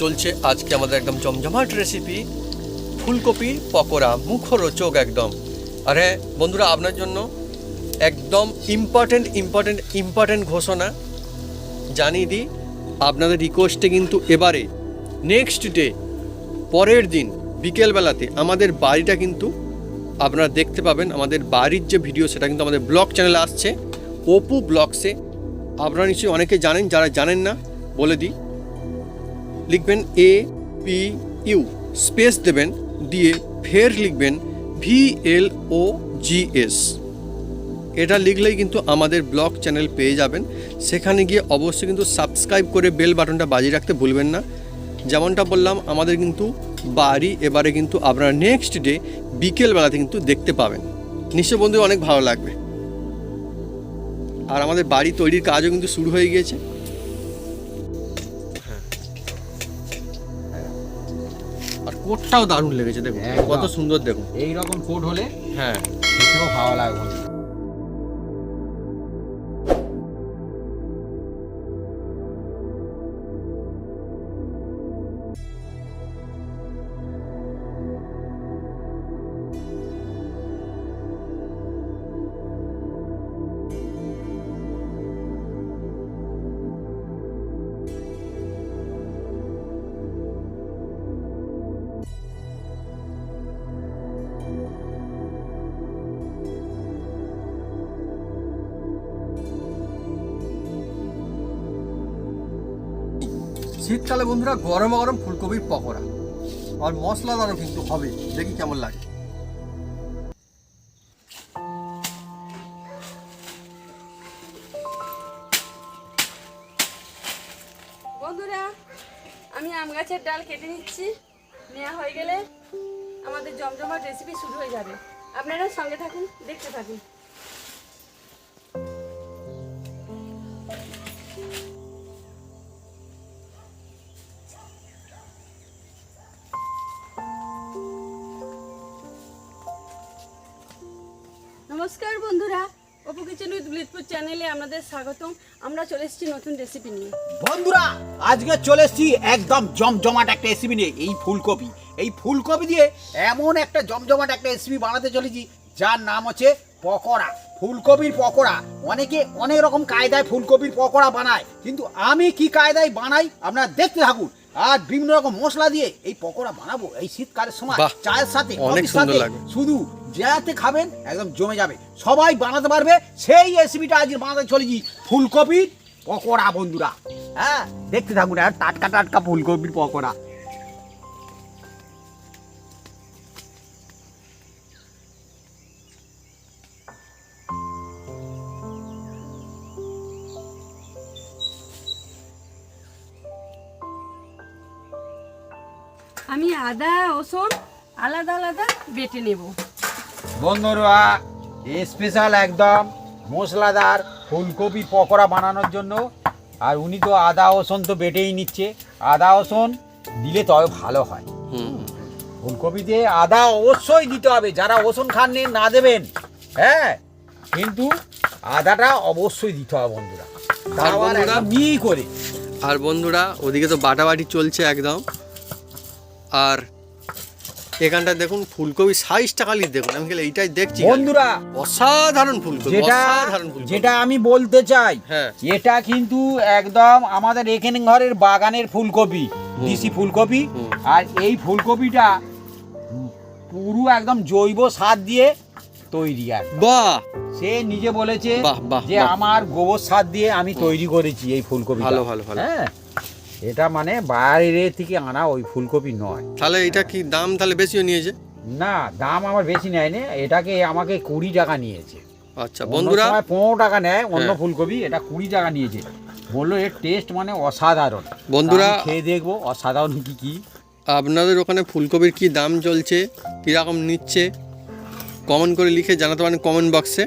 চলছে আজকে আমাদের একদম জমজমাট রেসিপি ফুলকপি পকোড়া, মুখরোচক একদম। আর হ্যাঁ বন্ধুরা, আপনার জন্য একদম ইম্পর্টেন্ট ঘোষণা জানিয়ে দিই। আপনাদের রিকোয়েস্টে কিন্তু এবারে নেক্সট ডে, পরের দিন বিকেলবেলাতে আমাদের বাড়িটা কিন্তু আপনারা দেখতে পাবেন। আমাদের বাড়ির যে ভিডিও সেটা কিন্তু আমাদের ব্লগ চ্যানেলে আসছে, অপু ব্লগসে। আপনারা নিশ্চয়ই অনেকে জানেন, যারা জানেন না বলে দিই। লিখবেন APU স্পেস দেবেন, দিয়ে ফের লিখবেন VLOGS। এটা লিখলেই কিন্তু আমাদের ব্লগ চ্যানেল পেয়ে যাবেন। সেখানে গিয়ে অবশ্যই কিন্তু সাবস্ক্রাইব করে বেল বাটনটা বাজিয়ে রাখতে ভুলবেন না। যেমনটা বললাম, আমাদের কিন্তু বাড়ি এবারে কিন্তু আপনারা নেক্সট ডে বিকেলবেলাতে কিন্তু দেখতে পাবেন। নিশ্চয় বন্ধু অনেক ভালো লাগবে। আর আমাদের বাড়ি তৈরির কাজও কিন্তু শুরু হয়ে গিয়েছে। আর কোটটাও দারুণ লেগেছে, দেখুন কত সুন্দর, দেখুন এইরকম কোট হলে হ্যাঁ খেতেও ভালো লাগবে। শীতকালে বন্ধুরা গরম গরম ফুলকপির পকোড়া, আর মশলাদারও কিন্তু হবে। দেখি কেমন লাগে। বন্ধুরা, আমি আম গাছের ডাল কেটে নিচ্ছি। নেওয়া হয়ে গেলে আমাদের জমজমাট রেসিপি শুরু হয়ে যাবে। আপনারা সঙ্গে থাকুন, দেখতে থাকুন। নমস্কার বন্ধুরা, অপু কিচেন উইথ ব্লিটপুর চ্যানেলে আপনাদের স্বাগতম। আমরা চলে এসেছি নতুন রেসিপি নিয়ে। বন্ধুরা, আজকে চলে এসেছি একদম জমজমাট একটা রেসিপি নিয়ে। এই ফুলকপি দিয়ে এমন একটা জমজমাট একটা রেসিপি বানাতে চলেছি, যার নাম হচ্ছে পকোড়া। ফুলকপির পকোড়া। অনেকে অনেক রকম কায়দায় ফুলকপির পকোড়া বানায়, কিন্তু আমি কি কায়দায় বানাই আপনারা দেখতে থাকুন। আর বিভিন্ন রকম মশলা দিয়ে এই পকোড়া বানাবো এই শীতকালের সময় চায়ের সাথে, অনেক সুন্দর লাগে। শুধু যাতে খাবেন একদম জমে যাবে, সবাই বানাতে পারবে। সেই রেসিপিটা আজকে বানাতে চলেছি, ফুলকপির পকোড়া। বন্ধুরা হ্যাঁ, দেখতে থাকুন। আর টাটকা টাটকা ফুলকপির পকোড়া। আমি আদা রসুন আলাদা আলাদা বেটে নেব। বন্ধুরা, স্পেশাল একদম মশলাদার ফুলকপির পকোড়া বানানোর জন্য। আর উনি তো আদা রসুন তো বেটেই নিচ্ছে। আদা রসুন দিলে তবে ভালো হয়। ফুলকপিতে আদা অবশ্যই দিতে হবে। যারা রসুন খান না দেবেন, হ্যাঁ, কিন্তু আদাটা অবশ্যই দিতে হবে বন্ধুরা। করে আর বন্ধুরা, ওদিকে তো বাটাবাটি চলছে একদম। আর এখানটা দেখুন ফুলকপি সাইজটা খালি দেখুন। আমি খালি এইটাই দেখছি বন্ধুরা, অসাধারণ ফুলকপি, অসাধারণ ফুলকপি। যেটা আমি বলতে চাই, হ্যাঁ, এটা কিন্তু একদম আমাদের এখানে ঘরের বাগানের ফুলকপি, দেশি ফুলকপি। আর এই ফুলকপিটা পুরো একদম জৈব সার দিয়ে তৈরি। আর বাহ, সে নিজে বলেছে যে বাহ। আমার গোবর সার দিয়ে আমি তৈরি করেছি এই ফুলকপি। ভালো ভালো ভালো। হ্যাঁ, এটা মানে বাইরে থেকে আনা ওই ফুলকপি নয়। তাহলে এটা কি দাম তাহলে বেশিও নিয়েছে? না, দাম আমার বেশি নেয়নি। এটাকে আমাকে 20 টাকা নিয়েছে। আচ্ছা বন্ধুরা, 15 টাকা নেয় অন্য ফুলকপি, এটা 20 টাকা নিয়েছে। বললো এর টেস্ট মানে অসাধারণ। বন্ধুরা খেয়ে দেখবো অসাধারণ কি। আপনাদের ওখানে ফুলকপির কি দাম চলছে, কীরকম নিচ্ছে, কমেন্ট করে লিখে জানাতে পারেন কমেন্ট বক্সে।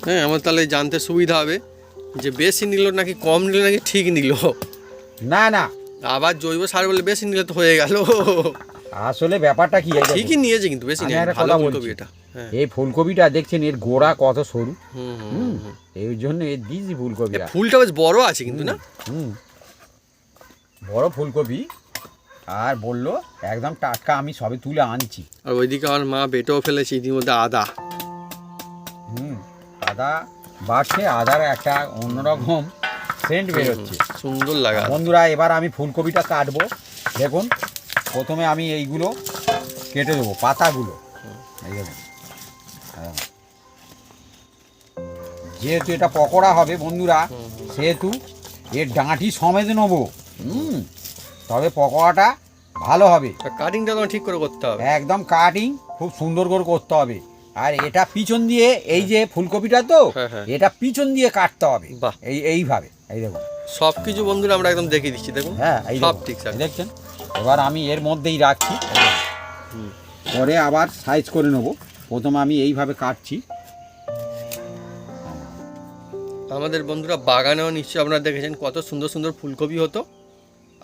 হ্যাঁ, আমার তাহলে জানতে সুবিধা হবে যে বেশি নিল নাকি কম নিল নাকি ঠিক নিল। না না, আবার জৈব সার বলে বেশি নিলে তো হয়ে গেল। আসলে ব্যাপারটা কি, ঠিকই নিয়েছে কিন্তু বেশি নেই। ভালো ফুলকপি এটা। এই ফুলকপিটা দেখছেন, এর গোড়া কত সরু। এই জন্য এর দিয়েছি ফুলকপি। ফুলটা বেশ বড় আছে কিন্তু, না? বড় ফুলকপি। আর বললো একদম টাটকা, আমি সবে তুলে আনছি। আর ওইদিকে আমার মা বেটেও ফেলেছে ইতিমধ্যে আদা। আদা বাড়ছে, আদার একটা অন্যরকম সেন্ট বেরোচ্ছে, সুন্দর লাগে। বন্ধুরা এবার আমি ফুলকপিটা কাটবো। দেখুন প্রথমে আমি এইগুলো কেটে দেবো, পাতাগুলো এই দেখুন। হ্যাঁ। যেহেতু এটা পকোড়া হবে বন্ধুরা, সেহেতু এর ডাঁটি সমেত নেবো। তবে পকোড়াটা ভালো হবে। কাটিংটা তোমার ঠিক করে করতে হবে, একদম কাটিং খুব সুন্দর করে করতে হবে। আর এটা পিছন দিয়ে, এই যে ফুলকপিটা তো হ্যাঁ। এটা পিছন দিয়ে কাটতে হবে। বাহ। এইভাবে এই দেখুন। সব কিছু বন্ধুরা আমরা একদম দেখিয়ে দিচ্ছি, দেখুন। হ্যাঁ এই সব দেখুন, ঠিকঠাক। দেখছেন। এবার আমি এর মধ্যেই রাখছি, পরে আবার সাইজ করে নেব। প্রথমে আমি এইভাবে কাটছি। আমাদের বন্ধুরা বাগানেও নিশ্চয়ই আপনারা দেখেছেন কত সুন্দর সুন্দর ফুলকপি হতো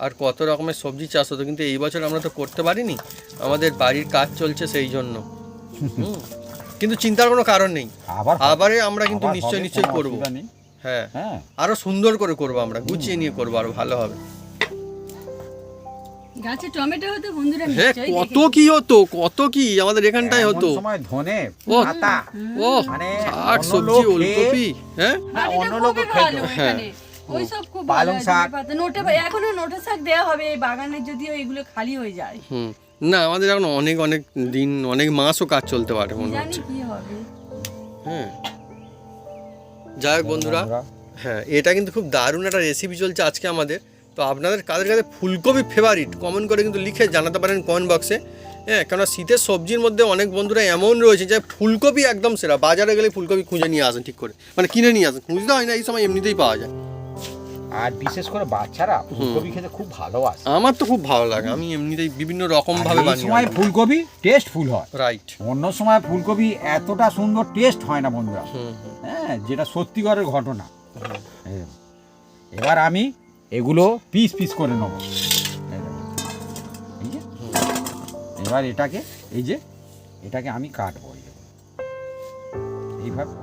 আর কত রকমের সবজি চাষ হতো, কিন্তু এই বছর আমরা তো করতে পারিনি, আমাদের বাড়ির কাজ চলছে সেই জন্য। কিন্তু চিন্তার কোনো কারণ নেই, আবারে আমরা কিন্তু নিশ্চয়ই করবো। হ্যাঁ, আরো সুন্দর করে করবো, আমরা গুছিয়ে নিয়ে করবো, আরো ভালো হবে। গাছে টমেটো হতো বন্ধুরা, হ্যাঁ, কত কি হতো, কত কি আমাদের এখানটাই হতো। সময় ধনে পাতা, মানে শাক সবজি, ওলকপি। হ্যাঁ, অন্য লোক খেতো। ওই সব খুব পালং শাক, এখনো নোটে শাক দেওয়া হবে এই বাগানে, যদিও এগুলো খালি হয়ে যায়। না আমাদের এখন অনেক অনেক দিন, অনেক মাসও কাজ চলতে পারে মনে জানি হচ্ছে। কি হবে। হ্যাঁ, যাই হোক বন্ধুরা, হ্যাঁ এটা কিন্তু খুব দারুণ একটা রেসিপি চলছে আজকে আমাদের। তো আপনাদের কাদের কাছে ফুলকপি ফেভারিট কমেন্ট করে কিন্তু লিখে জানাতে পারেন কমেন্ট বক্সে। হ্যাঁ, কেননা শীতের সবজির মধ্যে অনেক বন্ধুরা এমন রয়েছে যে ফুলকপি একদম সেরা, বাজারে গেলে ফুলকপি খুঁজে নিয়ে আসেন, ঠিক করে মানে কিনে নিয়ে আসেন, খুঁজতে হয় না, এই সময় এমনিতেই পাওয়া যায়। আর বিশেষ করে বাচ্চারা ফুলকপি খেতে খুব ভালোবাসে। আমার তো খুব ভালো লাগে, আমি এমনিতেই বিভিন্ন রকম ভাবে বানিয়ে। এই সময় ফুলকপি টেস্টফুল হয়, রাইট। অন্য সময় ফুলকপি এতটা সুন্দর টেস্ট হয় না বন্ধুরা। হ্যাঁ, যেটা সত্যিকারের ঘটনা। এবার আমি এগুলো পিস পিস করে নেব। এবার এটাকে এটাকে আমি কাটবো এইভাবে।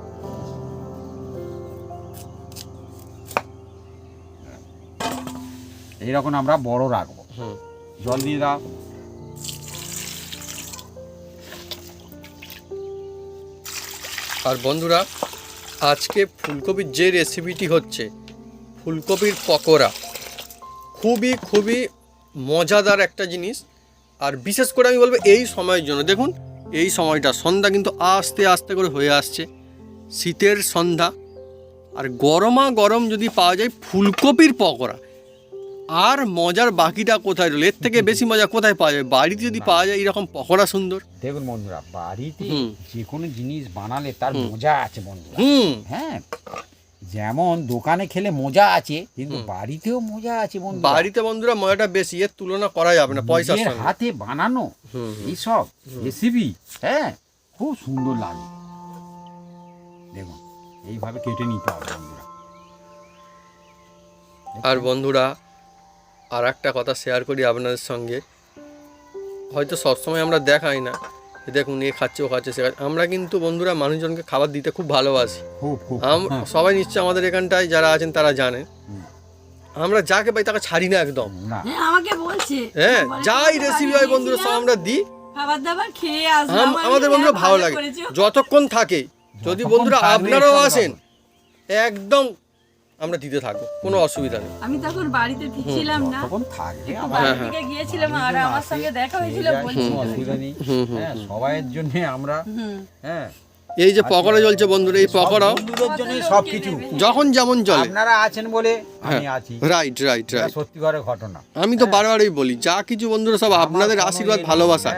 এইরকম আমরা বড় রাখবো। জল দিয়ে দাও। আর বন্ধুরা আজকে ফুলকপির যে রেসিপিটি হচ্ছে ফুলকপির পকোড়া, খুবই খুবই মজাদার একটা জিনিস। আর বিশেষ করে আমি বলবো এই সময়ের জন্য, দেখুন এই সময়টা সন্ধ্যা কিন্তু আস্তে আস্তে করে হয়ে আসছে, শীতের সন্ধ্যা, আর গরমা গরম যদি পাওয়া যায় ফুলকপির পকোড়া, আর মজার বাকিটা কোথায় রইল? এর থেকে বেশি মজা কোথায় পাওয়া যায়? বাড়িতে যদি পাওয়া যায় এরকম পকোড়া সুন্দর। দেখুন বন্ধুরা, বাড়িতে যে কোনো জিনিস বানালে তার মজা আছে বন্ধুরা। হ্যাঁ, যেমন দোকানে খেলে মজা আছে, কিন্তু বাড়িতেও মজা আছে বন্ধুরা। বাড়িতে বন্ধুরা মজাটা বেশি, এর তুলনা করা যাবে না পয়সার সঙ্গে। হাতে বানানো এইসব রেসিপি, হ্যাঁ খুব সুন্দর লাগে। দেখুন এইভাবে কেটে নিতে হবে বন্ধুরা। আর বন্ধুরা আর একটা কথা শেয়ার করি আপনাদের সঙ্গে, হয়তো সবসময় আমরা দেখাই না, দেখুন এ খাচ্ছে ও খাচ্ছে সে খাচ্ছে, আমরা কিন্তু বন্ধুরা মানুষজনকে খাবার দিতে খুব ভালোবাসি। সবাই নিশ্চয় আমাদের এখানটায় যারা আছেন তারা জানেন, আমরা যাকে পাই তাকে ছাড়ি না একদম। আমাকে বলছে হ্যাঁ, যাই রেসিপি হয় বন্ধুরা সব আমরা দিই, খাবার দাবার খেয়ে আসবো। আমাদের বন্ধুরা ভালো লাগে যতক্ষণ থাকে। যদি বন্ধুরা আপনারাও আসেন একদম আমরা দিতে থাকবো, কোনো অসুবিধা নেই। আমি তখন বাড়িতে ছিলাম না, তখন থাকবে, বাড়িতে গিয়েছিলাম আর আমার সঙ্গে দেখা হয়েছিল, বলছিল অসুবিধা নেই। হ্যাঁ, সবাইয়ের জন্য আমরা, হ্যাঁ এই যে পকোড়া চলছে বন্ধুরা, এই পকোড়াও বন্ধুদের জন্য সবকিছু যখন যেমন চলে। আপনারা আছেন বলে আমি আছি। রাইট রাইট রাইট, সত্যিকারের ঘটনা। আমি তো বারবারই বলি, যা কিছু বন্ধুরা সব আপনাদের আশীর্বাদ ভালোবাসা,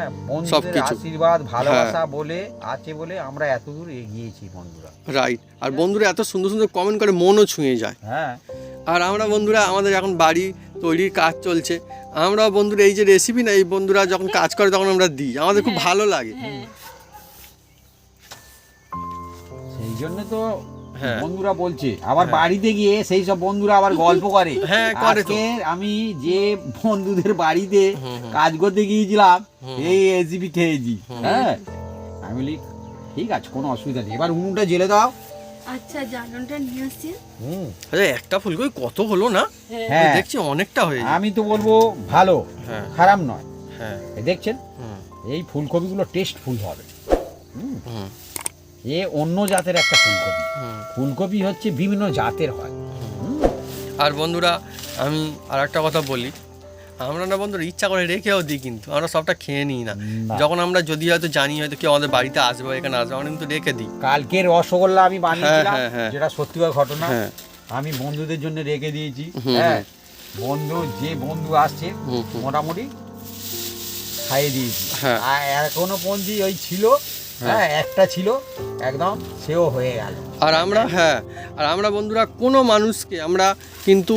সবকিছু আশীর্বাদ ভালোবাসা বলে আছে বলে আমরা এতদূর এগিয়েছি বন্ধুরা। রাইট। আর বন্ধুরা এত সুন্দর সুন্দর কমেন্ট করে মনও ছুঁয়ে যায়। হ্যাঁ, আর আমরা বন্ধুরা আমাদের এখন বাড়ি তৈরির কাজ চলছে, আমরা বন্ধুরা এই যে রেসিপি না, এই বন্ধুরা যখন কাজ করে তখন আমরা দিই, আমাদের খুব ভালো লাগে। সেই জন্য তো বন্ধুরা বলছে, আবার বাড়িতে গিয়ে সেই সব বন্ধুরা আবার গল্প করে। হ্যাঁ, করে তো। আমি যে বন্ধুদের বাড়িতে কাজ করতে গিয়েছিলাম এই রেসিপি খেয়েছি। হ্যাঁ, আমি বলি ঠিক আছে, কোনো অসুবিধা নেই। এবার উনুনটা জেলে দাও, আচ্ছা জালনটা নিয়ে আসছি। আচ্ছা একটা ফুলকপি কত হলো না? হ্যাঁ দেখছি অনেকটা হয়ে যায়। আমি তো বলবো ভালো, হ্যাঁ খারাপ নয়। হ্যাঁ এই দেখছেন হুম, এই ফুলকপিগুলো টেস্টফুল হবে। হুম, এ অন্য জাতের একটা ফুলকপি। হুম। ফুলকপি হচ্ছে বিভিন্ন জাতের হয়। আর বন্ধুরা আমি আর একটা কথা বলি, আমরা না বন্ধুরা ইচ্ছা করে রেখেও দিই, কিন্তু আমরা সবটা খেয়ে নিই না। না। যখন আমরা যদি হয়তো জানি হয়তো কেউ আমাদের বাড়িতে আসবে বা এখানে আসবে, আমরা কিন্তু রেখে দিই। কালকের রসগোল্লা আমি বানিয়েছিলাম, হ্যাঁ, হ্যাঁ। যেটা সত্যিকার ঘটনা। হ্যাঁ আমি বন্ধুদের জন্য রেখে দিয়েছি। হুম, হ্যাঁ যে বন্ধু আসছে হুম, হুম। মোটামুটি খাইয়ে দিয়েছি। হ্যাঁ। আর এখনো পর্যন্ত ওই ছিল, হ্যাঁ একটা ছিল একদম, সেও হয়ে গেল। আর আমরা বন্ধুরা কোনো মানুষকে আমরা কিন্তু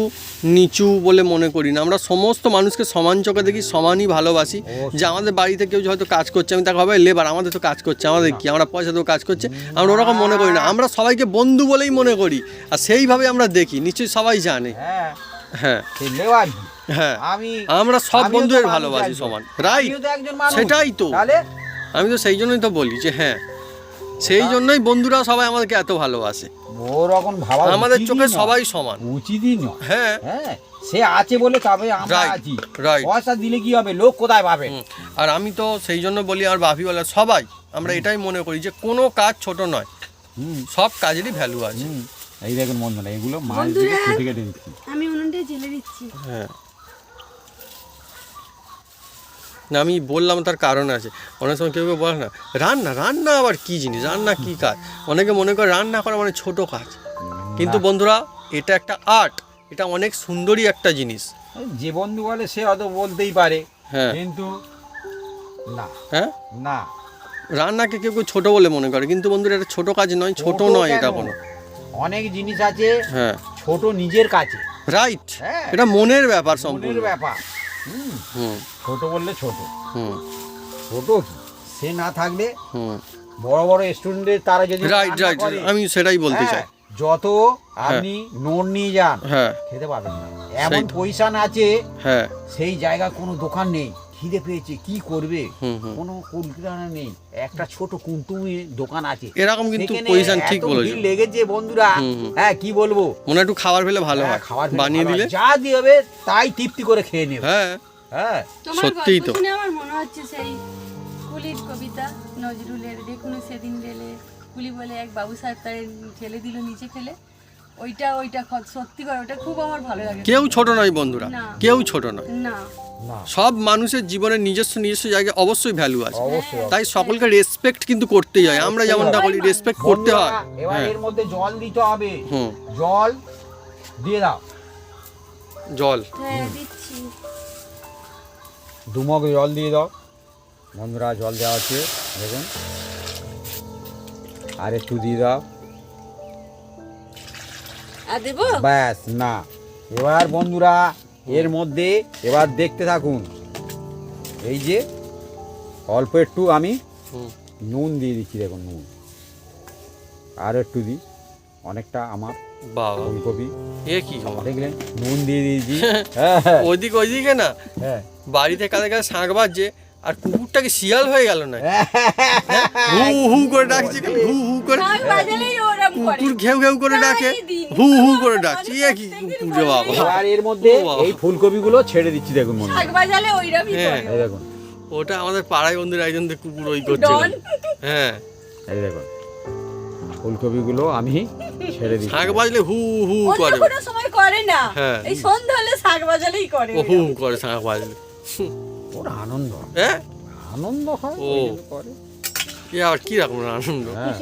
নিচু বলে মনে করি না। আমরা সমস্ত মানুষকে সমান চোখে দেখি, সমানই ভালোবাসি। অবশ্যই। যে আমাদের বাড়িতে কেউ হয়তো কাজ করছে, আমি তাকে ভাবে লেবার, আমাদের তো কাজ করছে, আমাদের কি, আমরা পয়সা দেবো কাজ করছে, আমরা ওরকম মনে করি না। আমরা সবাইকে বন্ধু বলেই মনে করি, আর সেইভাবে আমরা দেখি, নিশ্চয়ই সবাই জানে। হ্যাঁ হ্যাঁ সে লেওয়ার কি? হ্যাঁ আমি আমরা সব আমিও তো বন্ধুদের মানুষ ভালোবাসি একজন। সমান, রাইট? আমিও তো একজন মানুষ। সেটাই তো, তাহলে আমি তো সেই জন্যই তো বলি যে হ্যাঁ, সেই জন্যই বন্ধুরা সবাই আমাদেরকে এত ভালোবাসে। ওরকম ভাবা আমাদের উচিতই চোখে নয়। সবাই সমান। উচিতই নয়। হ্যাঁ হ্যাঁ সে আছে বলে তবে আমরা Right, আছি। right. পয়সা দিলে কি হবে, লোক কোথায় পাবে? হুম, আর আমি তো সেই জন্য বলি, আর বাপি বলে সবাই আমরা এটাই মনে করি যে কোনো কাজ ছোট নয়, হুম, সব কাজেরই ভ্যালু আছে। হুম। এই দেখুন বন্ধুরা, এগুলো মাছ বন্ধুরা, দিয়ে কেটে কেটে দিচ্ছি। আমি উনুনটা জেলে দিচ্ছি। হ্যাঁ না, আমি বললাম তার কারণ আছে। অনেক সময় কেউ কেউ বলে না রান্না, রান্না আবার কী জিনিস, রান্না কী কাজ, অনেকে মনে করে রান্না করা মানে ছোট কাজ, কিন্তু বন্ধুরা এটা একটা আর্ট, এটা অনেক সুন্দরই একটা জিনিস। যে বন্ধু বলে সে হয়তো বলতেই পারে, হ্যাঁ কিন্তু না হ্যাঁ, না, রান্নাকে কেউ কেউ ছোট বলে মনে করে, কিন্তু বন্ধুরা এটা ছোট কাজ নয়, ছোট নয় এটা কেন? কোনো। অনেক জিনিস আছে হ্যাঁ ছোট নিজের কাছে। রাইট, হ্যাঁ। এটা মনের ব্যাপার মনের সম্পূর্ণ। ব্যাপার। হুম, হুম ছোট বললে ছোট, হুম ছোট কি সে না থাকলে হুম বড় বড় স্টুডেন্টের তারা যদি রাইট রান্না রাইট, করে, আমি সেটাই বলতে চাই। হ্যাঁ, যত আপনি নোট নিয়ে যান হ্যাঁ খেতে পারবেন না। এমন সেই তো। পয়সা আছে হ্যাঁ সেই জায়গা কোনো দোকান নেই, খিদে পেয়েছে কি করবে, হুম হুম, কোনো কুলকিরানা নেই, একটা ছোট কুন্তুমি দোকান আছে, এরকম কিন্তু সেখানে পজিশন ঠিক এত বলেছো। ভিড় লেগেছে বন্ধুরা। হুম, হুম। হ্যাঁ কি বলবো, মনে হয় একটু খাবার পেলে ভালো হ্যাঁ, হয়, খাবার খেলে বানিয়ে ভালো দিলে। হয়। যা দিয়ে হবে তাই তৃপ্তি করে খেয়ে নেবে। হ্যাঁ হ্যাঁ তোমার সত্যিই গল্প তো। শুনে আমার মনে হচ্ছে সেই কুলির কবিতা নজরুলের, দেখুন সেদিন গেলে কুলি বলে এক বাবু সাহেব তার ফেলে দিল নিচে ফেলে, ওইটা সত্যি করে ওটা খুব আমার ভালো লাগে। কেউ ছোট নয় বন্ধুরা, না। কেউ ছোট নয়। না না সব মানুষের জীবনের নিজস্ব নিজস্ব জায়গায় অবশ্যই ভ্যালু আছে, অবশ্যই। তাই সকলকে রেসপেক্ট কিন্তু করতেই হয়। আমরা যেমনটা বলি রেসপেক্ট করতে বন্ধুরা, হয়। এবার হ্যাঁ এর মধ্যে জল দিতে হবে। হুম, জল দিয়ে দাও, জল হ্যাঁ দিচ্ছি। দুমগ জল দিয়ে দাও বন্ধুরা। জল দেওয়া হচ্ছে দেখুন, আর একটু দিয়ে দাও, আর দেবো? ব্যাস। না এবার বন্ধুরা এর মধ্যে এবার দেখতে থাকুন, এই যে অল্প একটু আমি হুম, নুন দিয়ে দিচ্ছি, দেখুন নুন আর একটু দিই, অনেকটা আমার বাবা ফুলকপি এ কি খবর? দেখলেন, নুন দিয়ে দিয়েছি। হ্যাঁ হ্যাঁ ওইদিকে না হ্যাঁ বাড়িতে কাদের কাছে শাঁখ বাজছে, আর কুকুরটাকে শিয়াল হয়ে গেল না, হু হু করে ডাকছে, হু হু করে, শাক বাজালেই ওরম করে। কুকুর ঘেউ ঘেউ করে ডাকে, প্রায় দিন। হু হু করে ডাকছে। এ কি কুকুর রে বাবা! এবার এর মধ্যে ও বাবা। এই ফুলকপিগুলো ছেড়ে দিচ্ছি, দেখুন বন্ধুরা। শাক বাজালে ওইরমই হ্যাঁ। করে। এই দেখুন, ওটা আমাদের পাড়ায় বন্ধুরা একজন তো কুকুর ওই করছিল। ডন। হ্যাঁ, এই দেখুন ফুলকপিগুলো আমি ছেড়ে দিচ্ছি। শাঁখ বাজলে হু হু অন্য করে, কোনো সময় করে না। হ্যাঁ। এই সন্ধ্যা হলে শাক বাজালেই করে। ও হু হু করে শাঁখ বাজলে। ওর আনন্দ, হ্যাঁ, আনন্দ হয় ও। ওই জন্য করে। এ আবার কি রকম আনন্দ। হ্যাঁ।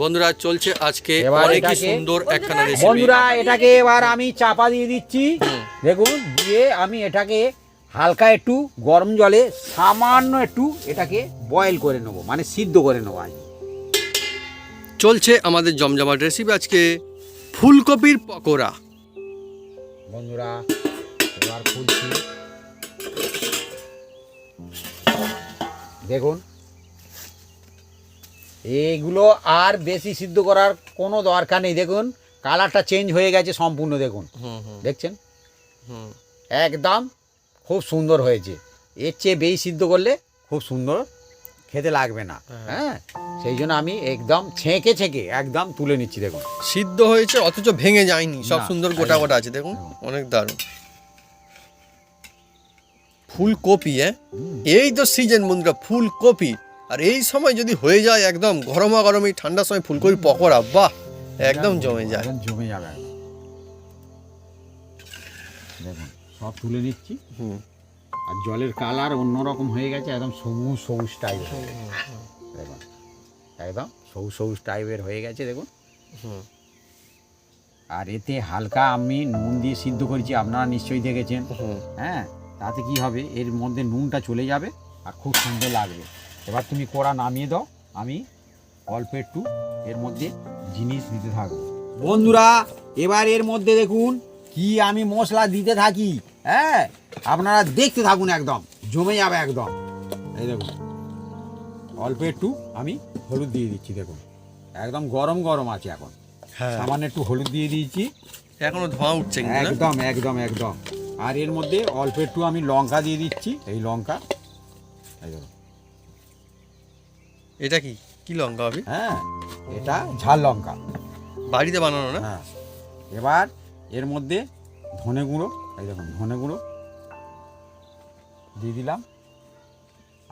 বন্ধুরা চলছে আজকে এবার অনেকই এটাকে- সুন্দর একখানা রেসিপি। বন্ধুরা এটাকে এবার আমি চাপা দিয়ে দিচ্ছি, দেখুন দিয়ে আমি এটাকে হালকা একটু গরম জলে সামান্য একটু এটাকে বয়েল করে নেবো, মানে সিদ্ধ করে নেবো। আজ চলছে আমাদের জমজমাট রেসিপি আজকে ফুলকপির পকোড়া। বন্ধুরা এবার খুলছি, দেখুন এইগুলো আর বেশি সিদ্ধ করার কোনো দরকার নেই। দেখুন কালারটা চেঞ্জ হয়ে গেছে সম্পূর্ণ, দেখুন হুম হুম দেখছেন হুম, একদম খুব সুন্দর হয়েছে। এর চেয়ে বেশি সিদ্ধ করলে খুব সুন্দর খেতে লাগবে না। হ্যাঁ, সেই জন্য আমি একদম ছেঁকে ছেঁকে একদম তুলে নিচ্ছি। দেখুন সিদ্ধ হয়েছে অথচ ভেঙে যায়নি, সব না, সুন্দর গোটা গোটা আছে, দেখুন অনেক দারুণ। ফুলকপি, এই তো সিজন বন্ধুরা, ফুলকপি। আর এই সময় যদি হয়ে যায় একদম গরমা গরম, এই ঠান্ডার সময় ফুলকপি পকোড়া, বাহ, একদম জমে যায়। একদম জমে যাবে একদম। দেখুন সব তুলে নিচ্ছি। আর জলের কালার অন্যরকম হয়ে গেছে, একদম সবুজ সবুজ টাইপের। দেখুন একদম সবুজ সবুজ টাইপের হয়ে গেছে, দেখুন। আর এতে হালকা আমি নুন দিয়ে সিদ্ধ করেছি, আপনারা নিশ্চয়ই দেখেছেন। হ্যাঁ, তাতে কি হবে, এর মধ্যে নুনটা চলে যাবে আর খুব সুন্দর লাগবে। এবার তুমি কড়া নামিয়ে দাও, আমি অল্প একটু এর মধ্যে জিনিস দিতে থাকবো। বন্ধুরা, এবার এর মধ্যে দেখুন কি আমি মশলা দিতে থাকি। হ্যাঁ, আপনারা দেখতে থাকুন, একদম জমে যাবে একদম। এই দেখুন অল্প একটু আমি হলুদ দিয়ে দিচ্ছি। দেখুন একদম গরম গরম আছে এখন। হ্যাঁ, সামান্য একটু হলুদ দিয়ে দিয়েছি, এখনো ধোঁয়া উঠছে কিন্তু না? একদম একদম একদম। আর এর মধ্যে অল্প একটু আমি লঙ্কা দিয়ে দিচ্ছি, এই লঙ্কা। এই দেখুন, এটা কি কি লঙ্কা হবে? হ্যাঁ, এটা ঝাল লঙ্কা, বাড়িতে বানানো না? হ্যাঁ। এবার এর মধ্যে ধনে গুঁড়ো, এই দেখুন ধনে গুঁড়ো দিয়ে দিলাম।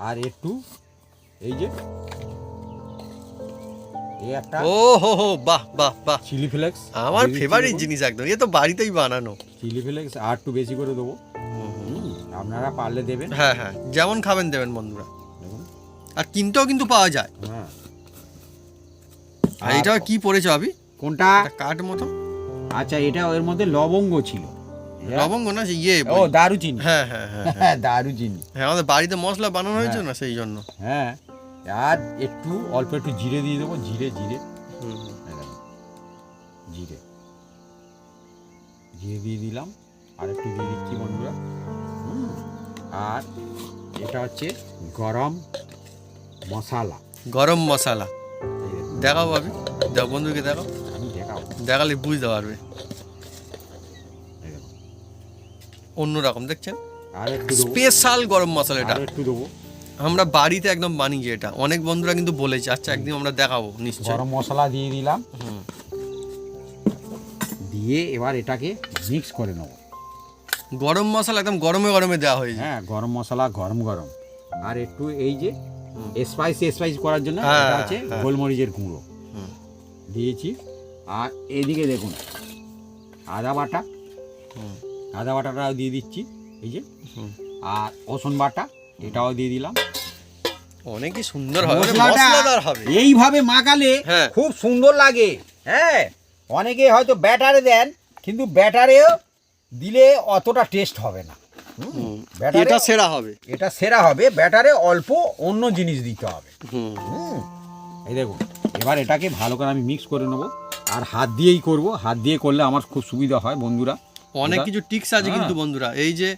আর একটু এই যে এই একটা ও হো হো, বাহ বাহ বাহ, চিলি ফ্লেক্স, আমার ফেভারিট জিনিস একদম, এ তো বাড়িতেই বানানো। চিলি ফ্লেক্স আর একটু বেশি করে দেবো। আপনারা পারলে দেবেন। হ্যাঁ হ্যাঁ, যেমন খাবেন দেবেন বন্ধুরা। দেখুন, আর কিনতেও কিন্তু পাওয়া যায়। হ্যাঁ। আর এটা কি পড়েছে আবি? কোনটা? একটা কাঠ মতো। আচ্ছা, এটা এর মধ্যে লবঙ্গ ছিল। লবঙ্গ না, যে ইয়ে, ও দারুচিনি। হ্যাঁ হ্যাঁ হ্যাঁ হ্যাঁ, দারুচিনি। হ্যাঁ, আমাদের বাড়িতে মশলা বানানো হয়েছে না, সেই জন্য। হ্যাঁ, আর একটু অল্প একটু জিরে দিয়ে দেবো। জিরে জিরে জিরে জিরে দিয়ে দিলাম। আর একটু দিয়ে দিচ্ছি বন্ধুরা। আর এটা হচ্ছে গরম মশলা। গরম মশলা এই দেখুন, দেখাও ভাবি, দেখ বন্ধুকে দেখাও, আমি দেখাবো। দেখালে বুঝতে পারবে। এই দেখুন, অন্যরকম দেখছেন, আর একটু দেবো, স্পেশাল গরম মশলা এটা। আর একটু দেবো। আমরা বাড়িতে একদম বানিয়ে, এটা অনেক বন্ধুরা কিন্তু বলেছে। আচ্ছা, একদিন আমরা দেখাবো নিশ্চয়ই। গরম মশলা দিয়ে দিলাম। দিয়ে এবার এটাকে মিক্স করে নেবো। গরম মশলা একদম গরমে গরমে দেওয়া হয়েছে। হ্যাঁ, গরম মশলা গরম গরম। আর একটু এই যে স্পাইস করার জন্য হ্যাঁ, এটা আছে হ্যাঁ। গোলমরিচের গুঁড়ো দিয়েছি। আর এদিকে দেখুন আদা বাটা, আদা বাটাটাও দিয়ে দিচ্ছি, এই যে। আর রসুন বাটা, এটাও দিয়ে দিলাম। অনেকই সুন্দর হবে, মানে মশলাটা মশলাদার হবে। এইভাবে মাখালে হ্যাঁ। খুব সুন্দর লাগে। হ্যাঁ, অনেকে হয়তো ব্যাটারে দেন, কিন্তু ব্যাটারেও দিলে অতটা টেস্ট হবে না। ব্যাটারে এটা সেরা হবে। এটা সেরা হবে, ব্যাটারে অল্প অন্য জিনিস দিতে হবে। এই দেখুন, এবার এটাকে ভালো করে আমি মিক্স করে নেবো। আর হাত দিয়েই করব, হাত দিয়ে করলে আমার খুব সুবিধা হয় বন্ধুরা। অনেক কিছু টিক্স আছে কিন্তু বন্ধুরা, এই যে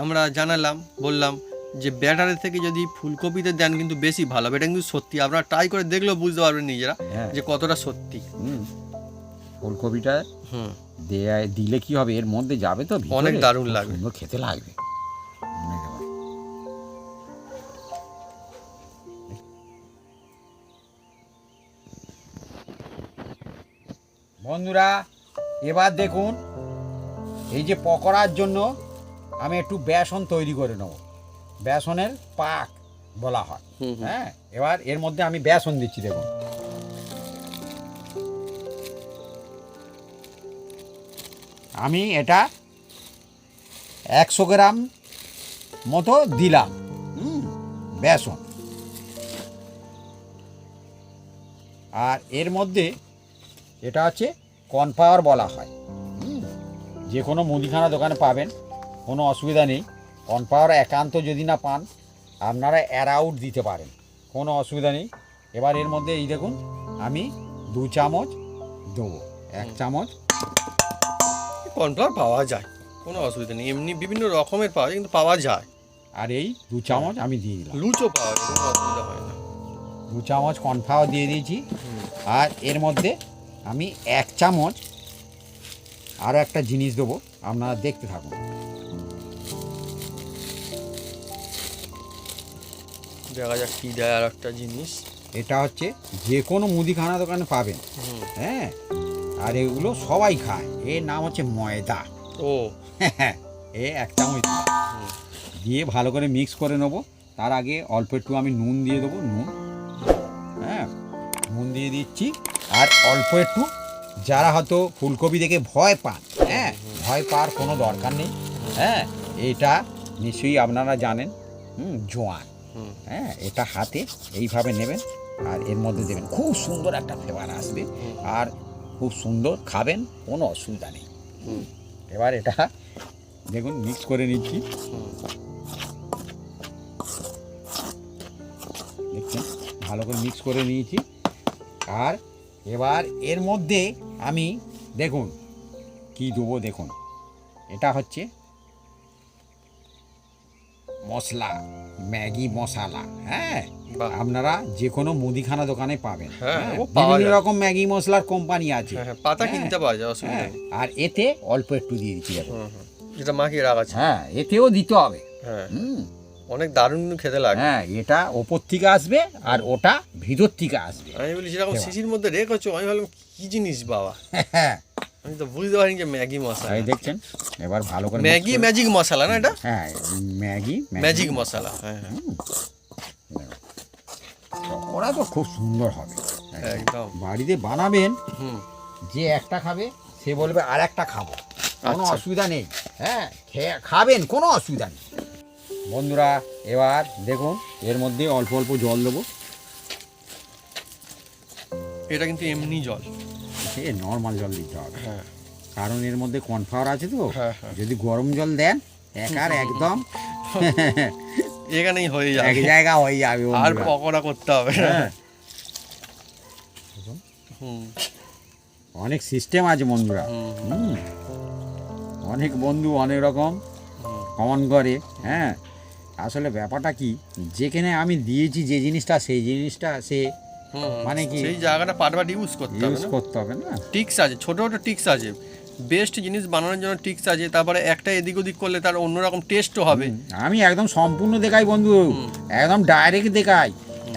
আমরা জানালাম, বললাম যে ব্যাটারের থেকে যদি ফুলকপিতে দেন কিন্তু বেশি ভালো হবে। এটা কিন্তু সত্যি, আপনারা ট্রাই করে দেখলেও বুঝতে পারবেন নিজেরা যে কতটা সত্যি। ফুলকপিটা দিলে কি হবে, এর মধ্যে যাবে তো ভিতরে, অনেক দারুণ লাগবে, সুন্দর খেতে লাগবে। বন্ধুরা, এবার দেখুন এই যে পকোড়ার জন্য আমি একটু বেসন তৈরি করে নেব। বেসনের পাক বলা হয়। হ্যাঁ, এবার এর মধ্যে আমি বেসন দিচ্ছি। দেখুন আমি এটা 100 গ্রাম মতো দিলাম বেসন। আর এর মধ্যে এটা হচ্ছে কর্নফ্লাওয়ার বলা হয়। যে কোনো মুদিখানা দোকানে পাবেন, কোনো অসুবিধা নেই। কর্নফ্লাওয়ার একান্ত যদি না পান, আপনারা অ্যারাউট দিতে পারেন, কোনো অসুবিধা নেই। এবার এর মধ্যে এই দেখুন আমি 2 চামচ দেবো। 1 চামচ কর্নফ্লাওয়ার পাওয়া যায়, কোনো অসুবিধা নেই, এমনি বিভিন্ন রকমের পাওয়া যায়, কিন্তু পাওয়া যায়। আর এই 2 চামচ আমি দিয়ে দিলাম। লুচও পাওয়া যায়, কোনো অসুবিধা হয় না। 2 চামচ কর্নফ্লাওয়ার দিয়ে দিয়েছি। আর এর মধ্যে আমি 1 চামচ আরও একটা জিনিস দেবো, আপনারা দেখতে থাকুন। দেখা যাক কি দেয় আর একটা জিনিস। এটা হচ্ছে যে কোনো মুদিখানা দোকানে পাবেন, হ্যাঁ, আর এগুলো সবাই খায়। এর নাম হচ্ছে ময়দা। ও এ এক চামচ দিয়ে ভালো করে মিক্স করে নেবো। তার আগে অল্প একটু আমি নুন দিয়ে দেবো, নুন, হ্যাঁ, নুন দিয়ে দিচ্ছি। আর অল্প একটু, যারা হয়তো ফুলকপি দেখে ভয় পান, হ্যাঁ, ভয় পাওয়ার কোনো দরকার নেই, হ্যাঁ, এটা নিশ্চয়ই আপনারা জানেন, জোয়ান, হ্যাঁ, এটা হাতে এইভাবে নেবেন আর এর মধ্যে দেবেন, খুব সুন্দর একটা ফ্লেভার আসবে আর খুব সুন্দর খাবেন, কোনো অসুবিধা নেই। এবার এটা দেখুন মিক্স করে নিচ্ছি, দেখছেন ভালো করে মিক্স করে নিয়েছি। আর এবার এর মধ্যে আমি দেখুন কি দেবো, দেখুন এটা হচ্ছে মশলা, ম্যাগি মশলা, হ্যাঁ, বাহ। আপনারা যে কোনো মুদিখানা দোকানে পাবেন, হ্যাঁ, হ্যাঁ, ও পাওয়া বিভিন্ন যায়। রকম ম্যাগি মশলার কোম্পানি আছে, হ্যাঁ, পাতা হ্যাঁ, কিনতে পাওয়া যায়, অসুবিধা হ্যাঁ, নেই। আর এতে অল্প একটু দিয়ে দিচ্ছি, দেখুন, যেটা মাখিয়ে রাখা, হ্যাঁ, এতেও দিতে হবে, হ্যাঁ, হুম, অনেক দারুণ কিন্তু খেতে লাগে। হ্যাঁ, এটা ওপর থেকে আসবে আর ওটা ভিতর থেকে আসবে। আমি বলি সেরকম এবার। শিশির মধ্যে রেখেছো, আমি ভাবলাম কি জিনিস বাবা, হ্যাঁ, আমি তো বুঝতে পারিনি যে ম্যাগি মশলা। এই দেখছেন এবার ভালো করে ম্যাগি ম্যাজিক মশলা না এটা? হ্যাঁ, ম্যাগি ম্যাজিক মশলা, হ্যাঁ হ্যাঁ, ওরা তো খুব সুন্দর হবে, একদম। বাড়িতে বানাবেন, হুম, যে একটা খাবে সে বলবে আর একটা খাবো, কোনো আচ্ছা। অসুবিধা নেই, হ্যাঁ, খাবেন, কোনো অসুবিধা নেই। বন্ধুরা এবার দেখুন এর মধ্যে অল্প অল্প জল দেবো, এটা কিন্তু এমনি জল। সে নর্মাল জল দিতে হবে, হ্যাঁ কারণ এর মধ্যে কর্নফ্লাওয়ার আছে তো, হ্যাঁ, হ্যাঁ। যদি গরম জল দেন একার একদম এখানেই হয়ে এক যাবে, জায়গা হয়ে যাবে আর বন্ধুরা। পকোড়া করতে হবে না। হ্যাঁ, হুম, অনেক সিস্টেম আছে বন্ধুরা, হুম, হুম, অনেক বন্ধু অনেক রকম হুম, কমন করে, হ্যাঁ, আসলে ব্যাপারটা কি, যেখানে আমি দিয়েছি যে জিনিসটা সেই জিনিসটা সে হুম, মানে কি? সেই জায়গাটা পাটপাট ইউজ করতে হবে ইউজ না? করতে হবে না। টিক্স আছে, ছোট ছোট টিক্স আছে, বেস্ট জিনিস বানানোর জন্য টিক্স আছে। তারপরে একটা এদিক ওদিক করলে তার অন্যরকম টেস্টও হবে। আমি একদম সম্পূর্ণ দেখাই বন্ধু, একদম ডাইরেক্ট দেখাই,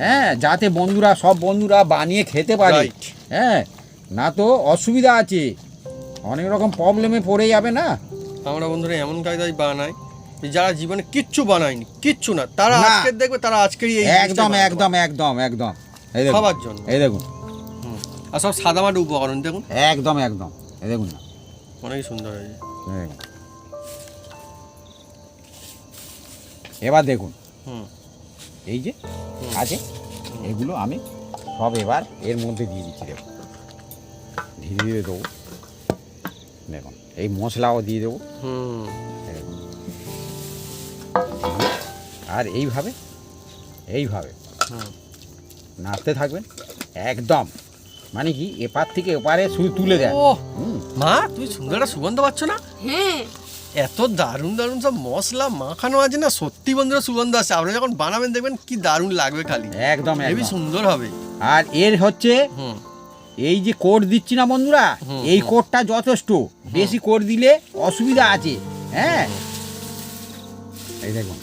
হ্যাঁ, যাতে বন্ধুরা সব বন্ধুরা বানিয়ে খেতে পারে, Right. হ্যাঁ, না তো অসুবিধা আছে, অনেক রকম প্রবলেমে পড়ে যাবে না। আমরা বন্ধুরা এমন কায়দায় বানাই যে যারা জীবনে কিচ্ছু বানায়নি, কিচ্ছু না, তারা না। আজকের দেখবে, তারা আজকেরই এই একদম জিনিসটাই একদম একদম একদম এই দেখুন, খাবার জন্য। এই দেখুন, হুম, আর সব সাদামাটা উপকরণ দেখুন, একদম একদম এই দেখুন না, অনেক সুন্দর হয়েছে। এই দেখুন। এবার দেখুন হুম, এই যে আছে, এগুলো আমি সব এবার এর মধ্যে দিয়ে দিচ্ছি, দেখুন ধীরে ধীরে দেবো, দেখুন এই মশলাও দিয়ে দেবো, হুম, এরকম। আর এইভাবে এইভাবে হুম। নাড়তে থাকবেন, একদম মানে কি এপার থেকে ওপারে শুধু তুলে দেন। ও হুম, মা, তুমি সুন্দর একটা সুগন্ধ পাচ্ছ না? হ্যাঁ, এত দারুণ দারুণ সব মশলা মাখানো আছে না, সত্যি বন্ধুরা সুগন্ধ আছে। আপনারা যখন বানাবেন দেখবেন কি দারুণ লাগবে, খালি একদম হেবি একদম। সুন্দর হবে। আর এর হচ্ছে হুম, এই যে কোড দিচ্ছি না বন্ধুরা, হুম, এই হুম। কোডটা যথেষ্ট, বেশি কোড দিলে অসুবিধা আছে, হ্যাঁ, এই দেখুন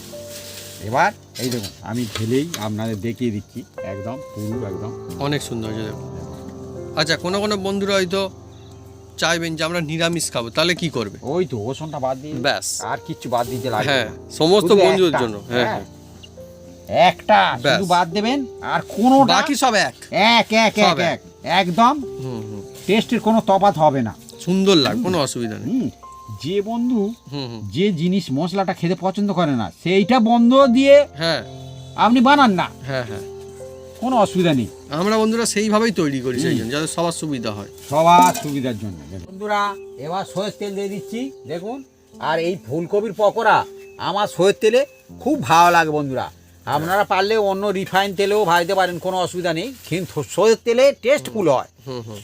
এবার এই দেখুন আমি ঢেলেই আপনাদের দেখিয়ে দিচ্ছি, একদম পুরো একদম। অনেক সুন্দর হয়েছে দেখুন। আচ্ছা, কোনো কোনো বন্ধুরা হয়তো চাইবেন যে আমরা নিরামিষ খাবো, তাহলে কি করবে? ওই তো রসুনটা বাদ দিয়ে ব্যাস, আর কিচ্ছু বাদ দিতে লাগবে হ্যাঁ, না। সমস্ত শুধু বন্ধুদের একটা, জন্য, হ্যাঁ হ্যাঁ, হ্যাঁ। একটা ব্যাস। শুধু বাদ দেবেন, আর কোনোটা বাকি সব এক। এক এক সব এক এক একদম হুম, হুম, টেস্টের কোনো তফাৎ হবে না। সুন্দর লাগবে, কোনো অসুবিধা নেই। হুম, যে বন্ধু হুম, হুম, যে জিনিস মশলাটা খেতে পছন্দ করে না, সেইটা বন্ধ দিয়ে হ্যাঁ আপনি বানান না, হ্যাঁ হ্যাঁ। কোনো অসুবিধা নেই। আমরা বন্ধুরা সেইভাবেই তৈরি করি, সেই জন্য যাতে সবার সুবিধা হয়। সবার সুবিধার জন্য। বন্ধুরা এবার সয়ের তেল দিয়ে দিচ্ছি, দেখুন, আর এই ফুলকপির পকোড়া আমার সয়ের তেলে খুব ভালো লাগে বন্ধুরা। আপনারা পারলে অন্য রিফাইন তেলেও ভাজতে পারেন, কোনো অসুবিধা নেই, কিন্তু সয়ের তেলে টেস্টফুল হয়। হুম, হুম।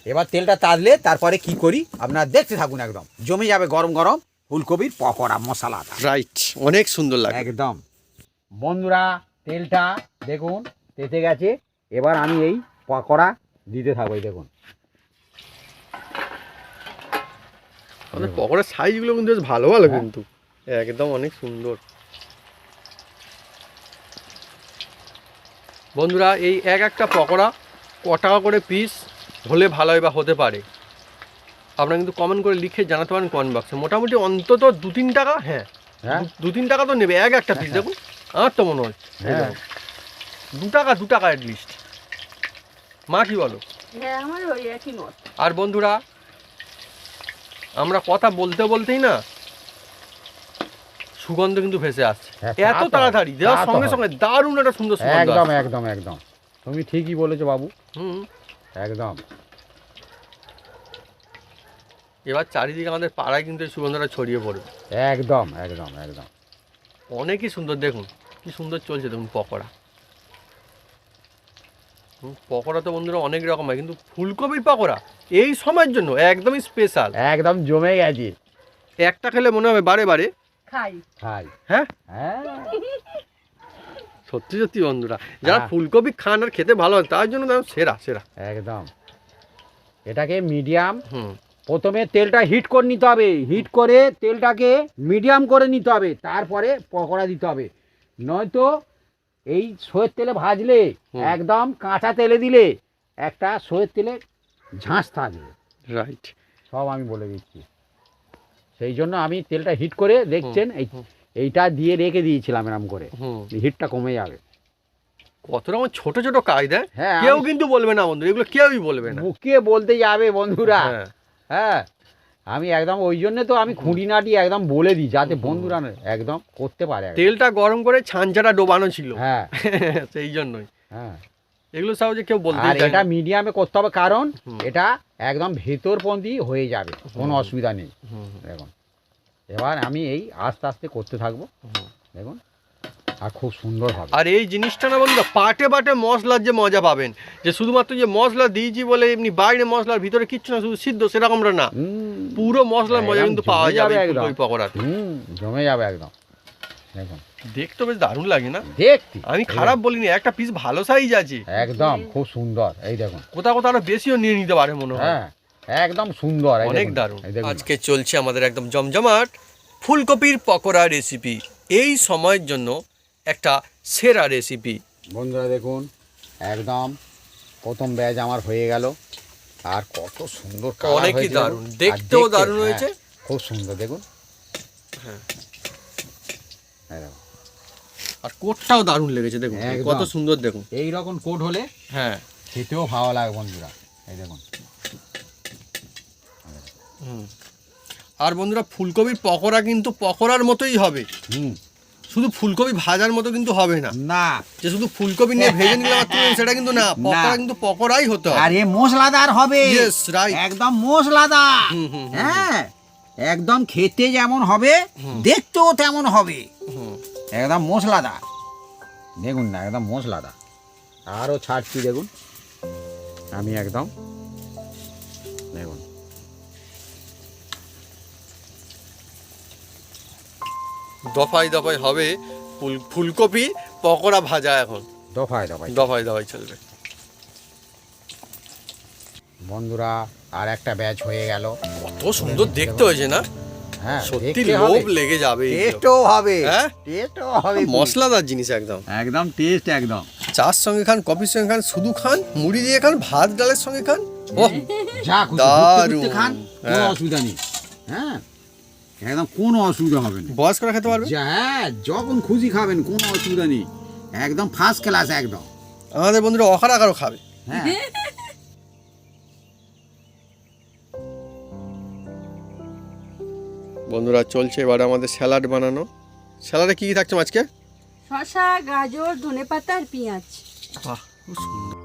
এবার তেলটা তাজলে তারপরে কি করি আপনারা দেখতে থাকুন, একদম জমে যাবে গরম গরম ফুলকপির পকোড়া মশলাটা, রাইট, অনেক সুন্দর লাগে। একদম। বন্ধুরা তেলটা দেখুন তেতে গেছে, এবার আমি এই পকোড়া দিতে থাকবো, এই দেখুন। আমাদের পকোড়ার সাইজগুলো কিন্তু বেশ ভালো ভালো, কিন্তু একদম অনেক সুন্দর। বন্ধুরা এই একটা পকোড়া ক টাকা করে পিস হলে ভালো হয় বা হতে পারে, আপনারা কিন্তু কমেন্ট করে লিখে জানাতে পারেন কমেন্ট বক্সে। মোটামুটি অন্তত 2-3 টাকা, হ্যাঁ হ্যাঁ 2-3 টাকা তো নেবে একটা পিস। দেখুন আমার তো মনে হয় হ্যাঁ 2 টাকা অ্যাটলিস্ট। মা কি বলো? হ্যাঁ আমার ওই একই মত। আর বন্ধুরা আমরা কথা বলতে বলতেই না সুগন্ধ কিন্তু ভেসে আসছে, হ্যাঁ, এত তা তো তাড়াতাড়ি হয়, দেওয়ার তা তো সঙ্গে হয়। সঙ্গে দারুণ একটা সুন্দর সুগন্ধ একদম আসছে। একদম একদম তুমি ঠিকই বলেছো বাবু, হুম। একদম। এবার চারিদিকে আমাদের পাড়ায় কিন্তু এই সুগন্ধটা ছড়িয়ে পড়বে। একদম একদম একদম। অনেকই সুন্দর, দেখুন কি সুন্দর চলছে দেখুন পকোড়া। পকোড়া তো বন্ধুরা অনেক রকম হয়, কিন্তু ফুলকপির পকোড়া এই সময়ের জন্য একদমই স্পেশাল। একদম জমে গেছে। একটা খেলে মনে হবে বারে বারে খাই। খাই। হ্যাঁ হ্যাঁ সত্যি সত্যি বন্ধুরা, যারা হ্যাঁ। ফুলকপি খান আর খেতে ভালো হয় তার জন্য দেখুন সেরা সেরা। একদম। এটাকে মিডিয়াম, হুম প্রথমে তেলটা হিট করে নিতে হবে, হিট করে তেলটাকে মিডিয়াম করে নিতে হবে, তারপরে পকোড়া দিতে হবে। নয়তো এই সয়ের তেলে ভাজলে একদম কাঁচা তেলে দিলে একটা সয়ের তেলে ঝাঁস থাকবে, রাইট। সব আমি বলে দিচ্ছি। সেই জন্য আমি তেলটা হিট করে দেখছেন এইটা দিয়ে রেখে দিয়েছিলাম এরকম করে, হুম হিটটা কমে যাবে। কত রকম ছোট ছোট কায়দা, হ্যাঁ, কেউ কিন্তু বলবে না বন্ধু, এগুলো কেউই বলবে না। মুখে বলতে যাবে বন্ধুরা। হ্যাঁ হ্যাঁ আমি একদম ওই জন্য তো আমি খুঁটিনাটি একদম বলে দিই যাতে বন্ধুরা একদম করতে পারে একদম। তেলটা গরম করে ছাঞ্চাটা ডোবানো ছিল, হ্যাঁ সেই জন্যই হ্যাঁ। এগুলো সহজে কেউ বলতে আর চায় এটা না। মিডিয়ামে করতে হবে, কারণ হুম। এটা একদম ভেতরপন্থী হয়ে যাবে, কোনো অসুবিধা নেই। হুম, দেখুন এবার আমি এই আস্তে আস্তে করতে থাকবো, হুম। দেখুন, আর খুব সুন্দর হবে। আর এই জিনিসটা না বন্ধুরা পাটে পাটে মশলার যে মজা পাবেন, যে শুধুমাত্র যে মশলা দিয়েছি বলে এমনি বাইরে মশলার ভিতরে কিচ্ছু না শুধু সিদ্ধ, সেরকমটা না, পুরো মশলার মজা একদম কিন্তু জমে পাওয়া যাবে যাবে একদম। ওই পকোড়াতে। জমে যাবে একদম। দেখুন দেখতে বেশ দারুণ লাগে না? দেখতে আমি খারাপ বলিনি, একটা পিস ভালো সাইজ আছে, একদম খুব সুন্দর। এই দেখুন, কোথাও কোথাও আরো বেশিও নিয়ে নিতে পারে মনে হয়। হ্যাঁ একদম সুন্দর, এই অনেক দেখুন, দারুণ। এই দেখুন। আজকে চলছে আমাদের একদম জমজমাট ফুলকপির পকোড়া রেসিপি, এই সময়ের জন্য একটা সেরা রেসিপি। বন্ধুরা দেখুন একদম প্রথম ব্যাচ আমার হয়ে গেল, আর কত সুন্দর কালার অনেকই হয়েছে দারুণ, দেখুন। আর দেখতেও দেখতে, দারুণ হ্যাঁ, হয়েছে। খুব সুন্দর দেখুন। হ্যাঁ। এই দেখুন। আর কোটটাও দারুণ লেগেছে দেখুন, একদম। কত সুন্দর দেখুন। এই রকম কোট হলে হ্যাঁ খেতেও ভালো লাগে বন্ধুরা, এই দেখুন। হুম। আর বন্ধুরা ফুলকপির পকোড়া কিন্তু পকোড়ার মতোই হবে, হুম শুধু ফুলকপি ভাজার মতো কিন্তু হবে না, না, যে শুধু ফুলকপি নিয়ে ভেজে নিলাম আর তুলে সেটা কিন্তু না, পকোড়া কিন্তু পকোড়াই হতে হবে। আর এ মশলাদার হবে। Yes, right. একদম মশলাদার। হুম, হুম, হুম, হ্যাঁ একদম খেতে যেমন হবে দেখতেও তেমন হবে, হুম। একদম মশলাদার। দেখুন না একদম মশলাদার। আরও ছাড়ছি দেখুন, আমি একদম দেখুন। দফায় দফায় হবে ফুলকপি পকোড়া ভাজা, এখন দফায় দফায়। দফায় দফায় চলবে। বন্ধুরা আর একটা ব্যাচ হয়ে গেল। কত সুন্দর দেখতে হয়েছে না, হ্যাঁ সত্যি দেখতে হবে। লোভ লেগে যাবে। টেস্টও হবে, হ্যাঁ? টেস্টও হবে, মশলাদার জিনিস একদম, একদম টেস্ট একদম। চার সঙ্গে খান, কফির সঙ্গে খান, শুধু খান, মুড়ি দিয়ে খান, ভাত ডালের সঙ্গে খান, ওহ যা খুশি দারুণ। ঘুরতে খান, কোনো হ্যাঁ। অসুবিধা নেই। হ্যাঁ একদম কোনো অসুবিধা হবে না। বয়স্করা খেতে পারবে। হ্যাঁ যখন খুশি খাবেন, কোনো অসুবিধা নেই, একদম ফার্স্ট ক্লাস একদম। আমাদের বন্ধুরা অখারাকারও খাবে। হ্যাঁ বন্ধুরা চলছে এবার আমাদের স্যালাড বানানো। স্যালাডে কি কি থাকছে আজকে? শসা, গাজর, ধনেপাতা আর পেঁয়াজ। বাহ খুব সুন্দর।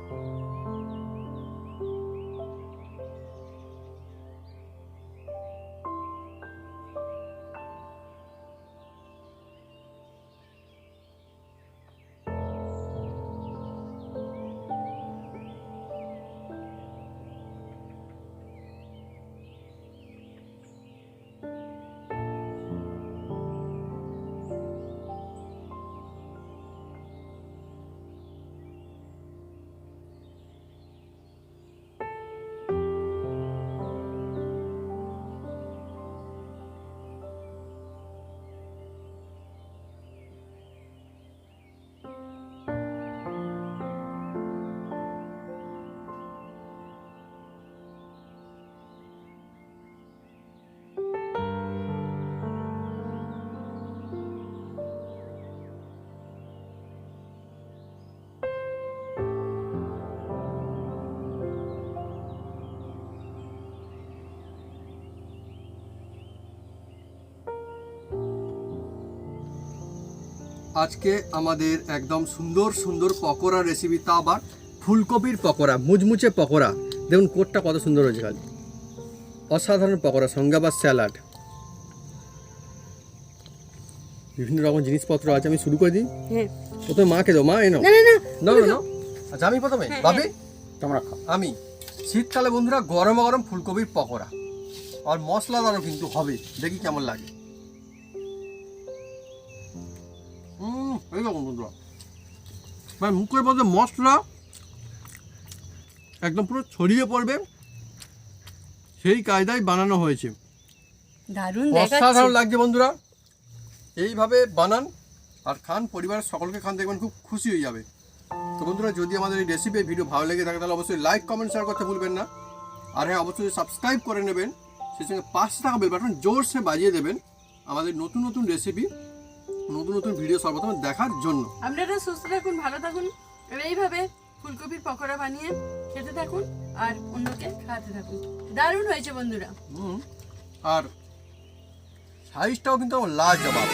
আজকে আমাদের একদম সুন্দর সুন্দর পকোড়া রেসিপি, তা আবার ফুলকপির পকোড়া, মুচমুচে পকোড়া। দেখুন কোটটা কত সুন্দর হয়েছে, খালি অসাধারণ পকোড়া, সঙ্গে আবার স্যালাড, বিভিন্ন রকম জিনিসপত্র আছে। আমি শুরু করে দিই। হ্যাঁ, প্রথমে মাকে দাও, মা এনো। না না না, না না না, আচ্ছা আমি প্রথমে, হ্যাঁ, ভাবি তোমরা খাও। আমি। শীতকালে বন্ধুরা গরম গরম ফুলকপির পকোড়া, আর মশলাদারও কিন্তু হবে, দেখি কেমন লাগে। এই রকম বন্ধুরা, মানে মুখের মধ্যে মশলা একদম পুরো ছড়িয়ে পড়বে, সেই কায়দায় বানানো হয়েছে। দারুণ অসাধারণ দেখাচ্ছে। লাগছে বন্ধুরা। এইভাবে বানান আর খান, পরিবারের সকলকে খান, দেখবেন খুব খুশি হয়ে যাবে। তো বন্ধুরা, যদি আমাদের এই রেসিপি ভিডিও ভালো লেগে থাকে তাহলে অবশ্যই লাইক, কমেন্ট, শেয়ার করতে ভুলবেন না। আর হ্যাঁ, অবশ্যই সাবস্ক্রাইব করে নেবেন, সেই সঙ্গে পাশে থাকা বেল বাটন জোরসে বাজিয়ে দেবেন আমাদের নতুন নতুন রেসিপি, নতুন নতুন ভিডিও সর্বপ্রথম দেখার জন্য। আপনারা সুস্থ থাকুন, ভালো থাকুন, আর এইভাবে ফুলকপির পকোড়া বানিয়ে খেতে থাকুন আর অন্যকে খাওয়াতে থাকুন। দারুণ হয়েছে বন্ধুরা। আর সাইজটাও কিন্তু আমার লাজবাব।